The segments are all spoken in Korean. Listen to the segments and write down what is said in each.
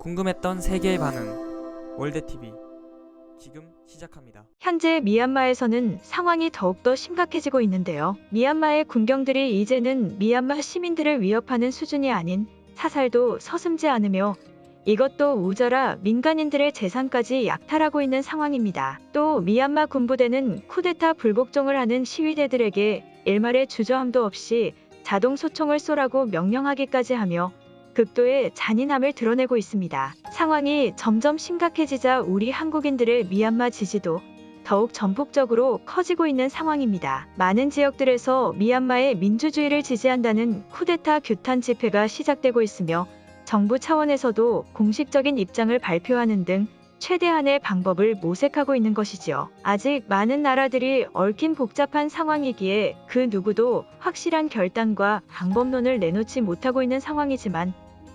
궁금했던 세계의 반응. 월드TV 지금 시작합니다. 현재 미얀마에서는 상황이 더욱더 심각해지고 있는데요. 미얀마의 군경들이 이제는 미얀마 시민들을 위협하는 수준이 아닌 사살도 서슴지 않으며 이것도 우자라 민간인들의 재산까지 약탈하고 있는 상황입니다. 또 미얀마 군부대는 쿠데타 불복종을 하는 시위대들에게 일말의 주저함도 없이 자동 소총을 쏘라고 명령하기까지 하며 극도의 잔인함을 드러내고 있습니다. 상황이 점점 심각해지자 우리 한국인들의 미얀마 지지도 더욱 전폭적으로 커지고 있는 상황입니다. 많은 지역들에서 미얀마의 민주주의를 지지한다는 쿠데타 규탄 집회가 시작되고 있으며 정부 차원에서도 공식적인 입장을 발표하는 등 최대한의 방법을 모색하고 있는 것이지요. 아직 많은 나라들이 얽힌 복잡한 상황이기에 그 누구도 확실한 결단과 방법론을 내놓지 못하고 있는 상황이지만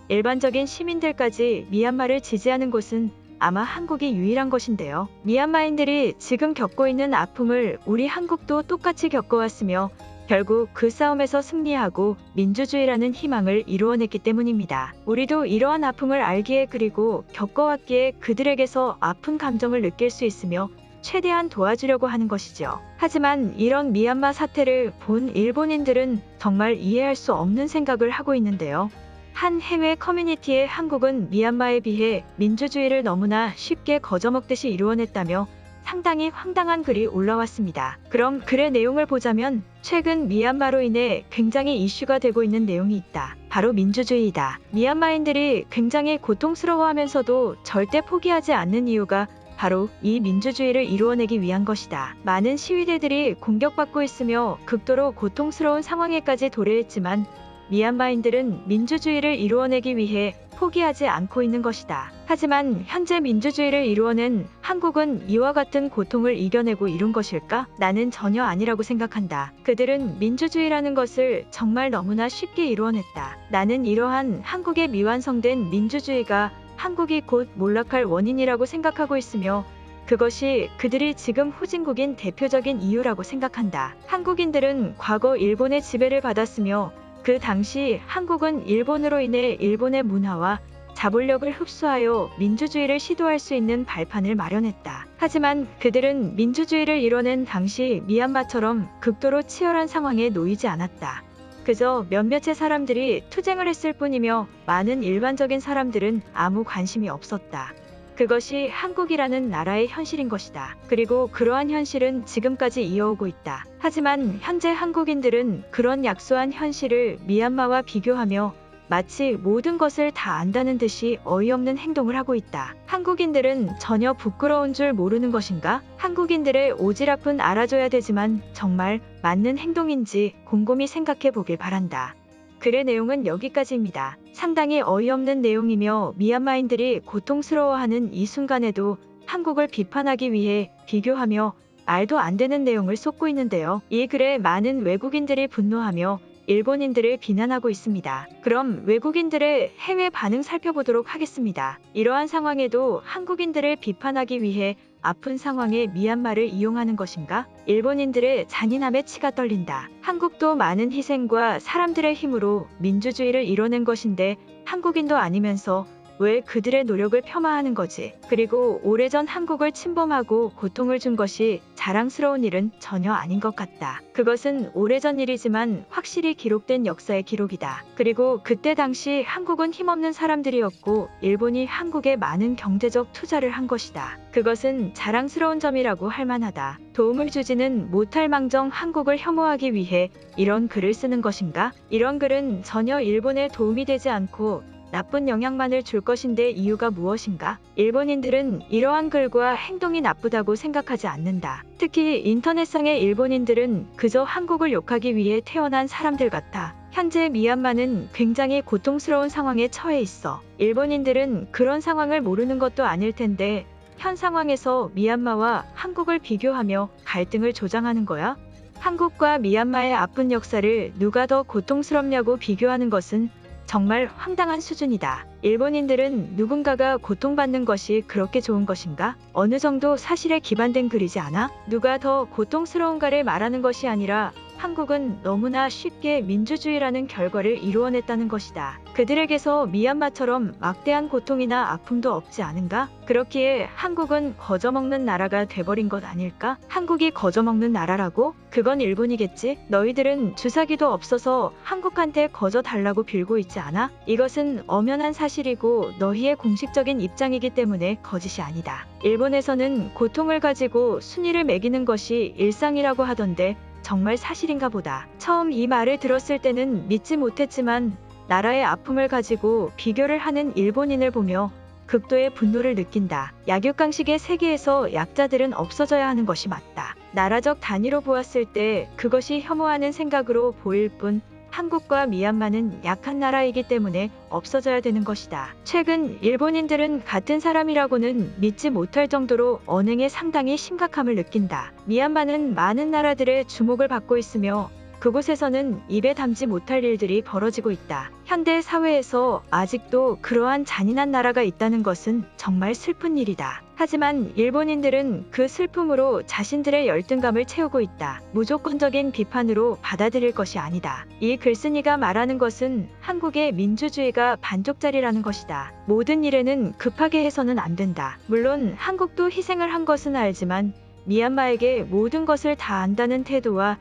일반적인 시민들까지 미얀마를 지지하는 곳은 아마 한국이 유일한 것인데요. 미얀마인들이 지금 겪고 있는 아픔을 우리 한국도 똑같이 겪어왔으며 결국 그 싸움에서 승리하고 민주주의라는 희망을 이루어냈기 때문입니다. 우리도 이러한 아픔을 알기에 그리고 겪어왔기에 그들에게서 아픈 감정을 느낄 수 있으며 최대한 도와주려고 하는 것이죠. 하지만 이런 미얀마 사태를 본 일본인들은 정말 이해할 수 없는 생각을 하고 있는데요. 한 해외 커뮤니티의 한국은 미얀마에 비해 민주주의를 너무나 쉽게 거저먹듯이 이루어냈다며 상당히 황당한 글이 올라왔습니다. 그럼 글의 내용을 보자면 최근 미얀마로 인해 굉장히 이슈가 되고 있는 내용이 있다. 바로 민주주의이다. 미얀마인들이 굉장히 고통스러워하면서도 절대 포기하지 않는 이유가 바로 이 민주주의를 이루어내기 위한 것이다. 많은 시위대들이 공격받고 있으며 극도로 고통스러운 상황에까지 도래했지만 미얀마인들은 민주주의를 이루어내기 위해 포기하지 않고 있는 것이다. 하지만 현재 민주주의를 이루어낸 한국은 이와 같은 고통을 이겨내고 이룬 것일까? 나는 전혀 아니라고 생각한다. 그들은 민주주의라는 것을 정말 너무나 쉽게 이루어냈다. 나는 이러한 한국의 미완성된 민주주의가 한국이 곧 몰락할 원인이라고 생각하고 있으며 그것이 그들이 지금 후진국인 대표적인 이유라고 생각한다. 한국인들은 과거 일본의 지배를 받았으며 그 당시 한국은 일본으로 인해 일본의 문화와 자본력을 흡수하여 민주주의를 시도할 수 있는 발판을 마련했다. 하지만 그들은 민주주의를 이뤄낸 당시 미얀마처럼 극도로 치열한 상황에 놓이지 않았다. 그저 몇몇의 사람들이 투쟁을 했을 뿐이며 많은 일반적인 사람들은 아무 관심이 없었다. 그것이 한국이라는 나라의 현실인 것이다. 그리고 그러한 현실은 지금까지 이어오고 있다. 하지만 현재 한국인들은 그런 약소한 현실을 미얀마와 비교하며 마치 모든 것을 다 안다는 듯이 어이없는 행동을 하고 있다. 한국인들은 전혀 부끄러운 줄 모르는 것인가? 한국인들의 오지랖은 알아줘야 되지만 정말 맞는 행동인지 곰곰이 생각해 보길 바란다. 글의 내용은 여기까지입니다. 상당히 어이없는 내용이며 미얀마인들이 고통스러워하는 이 순간에도 한국을 비판하기 위해 비교하며 말도 안 되는 내용을 쏟고 있는데요. 이 글에 많은 외국인들이 분노하며 일본인들을 비난하고 있습니다. 그럼 외국인들의 해외 반응 살펴보도록 하겠습니다. 이러한 상황에도 한국인들을 비판하기 위해 아픈 상황에 미얀마를 이용하는 것인가? 일본인들의 잔인함에 치가 떨린다. 한국도 많은 희생과 사람들의 힘으로 민주주의를 이뤄낸 것인데 한국인도 아니면서 왜 그들의 노력을 폄하하는 거지? 그리고 오래전 한국을 침범하고 고통을 준 것이 자랑스러운 일은 전혀 아닌 것 같다. 그것은 오래전 일이지만 확실히 기록된 역사의 기록이다. 그리고 그때 당시 한국은 힘없는 사람들이었고 일본이 한국에 많은 경제적 투자를 한 것이다. 그것은 자랑스러운 점이라고 할 만하다. 도움을 주지는 못할 망정 한국을 혐오하기 위해 이런 글을 쓰는 것인가? 이런 글은 전혀 일본에 도움이 되지 않고 나쁜 영향만을 줄 것인데 이유가 무엇인가? 일본인들은 이러한 글과 행동이 나쁘다고 생각하지 않는다. 특히 인터넷상의 일본인들은 그저 한국을 욕하기 위해 태어난 사람들 같아. 현재 미얀마는 굉장히 고통스러운 상황에 처해 있어. 일본인들은 그런 상황을 모르는 것도 아닐 텐데 현 상황에서 미얀마와 한국을 비교하며 갈등을 조장하는 거야? 한국과 미얀마의 아픈 역사를 누가 더 고통스럽냐고 비교하는 것은 정말 황당한 수준이다. 일본인들은 누군가가 고통받는 것이 그렇게 좋은 것인가? 어느 정도 사실에 기반된 글이지 않아? 누가 더 고통스러운가를 말하는 것이 아니라 한국은 너무나 쉽게 민주주의라는 결과를 이루어냈다는 것이다. 그들에게서 미얀마처럼 막대한 고통이나 아픔도 없지 않은가? 그렇기에 한국은 거저먹는 나라가 돼버린 것 아닐까? 한국이 거저먹는 나라라고? 그건 일본이겠지? 너희들은 주사기도 없어서 한국한테 거저 달라고 빌고 있지 않아? 이것은 엄연한 사실이고 너희의 공식적인 입장이기 때문에 거짓이 아니다. 일본에서는 고통을 가지고 순위를 매기는 것이 일상이라고 하던데 정말 사실인가 보다. 처음 이 말을 들었을 때는 믿지 못했지만 나라의 아픔을 가지고 비교를 하는 일본인을 보며 극도의 분노를 느낀다. 약육강식의 세계에서 약자들은 없어져야 하는 것이 맞다. 나라적 단위로 보았을 때 그것이 혐오하는 생각으로 보일 뿐 한국과 미얀마는 약한 나라이기 때문에 없어져야 되는 것이다. 최근 일본인들은 같은 사람이라고는 믿지 못할 정도로 언행에 상당히 심각함을 느낀다. 미얀마는 많은 나라들의 주목을 받고 있으며 그곳에서는 입에 담지 못할 일들이 벌어지고 있다. 현대 사회에서 아직도 그러한 잔인한 나라가 있다는 것은 정말 슬픈 일이다. 하지만 일본인들은 그 슬픔으로 자신들의 열등감을 채우고 있다. 무조건적인 비판으로 받아들일 것이 아니다. 이 글쓴이가 말하는 것은 한국의 민주주의가 반쪽짜리라는 것이다. 모든 일에는 급하게 해서는 안 된다. 물론 한국도 희생을 한 것은 알지만 미얀마에게 모든 것을 다 안다는 태도와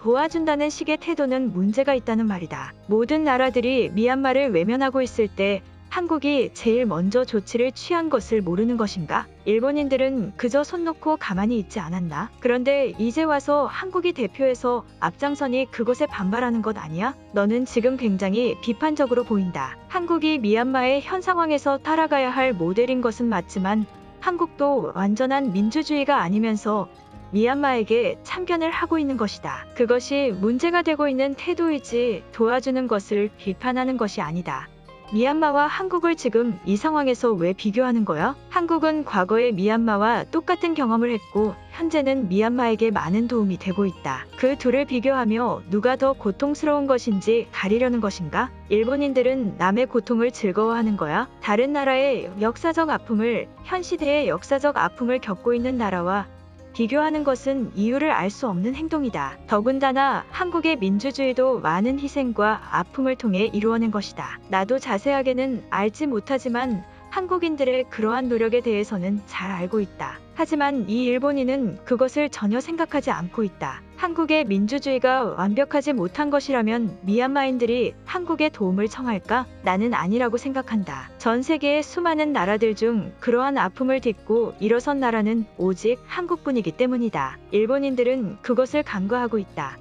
도와준다는 식의 태도는 문제가 있다는 말이다. 모든 나라들이 미얀마를 외면하고 있을 때 한국이 제일 먼저 조치를 취한 것을 모르는 것인가? 일본인들은 그저 손 놓고 가만히 있지 않았나? 그런데 이제 와서 한국이 대표해서 앞장서니 그것에 반발하는 것 아니야? 너는 지금 굉장히 비판적으로 보인다. 한국이 미얀마의 현 상황에서 따라가야 할 모델인 것은 맞지만 한국도 완전한 민주주의가 아니면서 미얀마에게 참견을 하고 있는 것이다. 그것이 문제가 되고 있는 태도이지 도와주는 것을 비판하는 것이 아니다. 미얀마와 한국을 지금 이 상황에서 왜 비교하는 거야? 한국은 과거에 미얀마와 똑같은 경험을 했고 현재는 미얀마에게 많은 도움이 되고 있다. 그 둘을 비교하며 누가 더 고통스러운 것인지 가리려는 것인가? 일본인들은 남의 고통을 즐거워하는 거야? 다른 나라의 역사적 아픔을 현 시대의 역사적 아픔을 겪고 있는 나라와 비교하는 것은 이유를 알 수 없는 행동이다. 더군다나 한국의 민주주의도 많은 희생과 아픔을 통해 이루어낸 것이다. 나도 자세하게는 알지 못하지만 한국인들의 그러한 노력에 대해서는 잘 알고 있다. 하지만 이 일본인은 그것을 전혀 생각하지 않고 있다. 한국의 민주주의가 완벽하지 못한 것이라면 미얀마인들이 한국에 도움을 청할까? 나는 아니라고 생각한다. 전 세계의 수많은 나라들 중 그러한 아픔을 딛고 일어선 나라는 오직 한국뿐이기 때문이다. 일본인들은 그것을 간과하고 있다.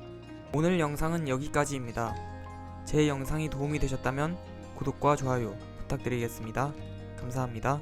오늘 영상은 여기까지입니다. 제 영상이 도움이 되셨다면 구독과 좋아요 부탁드리겠습니다. 감사합니다.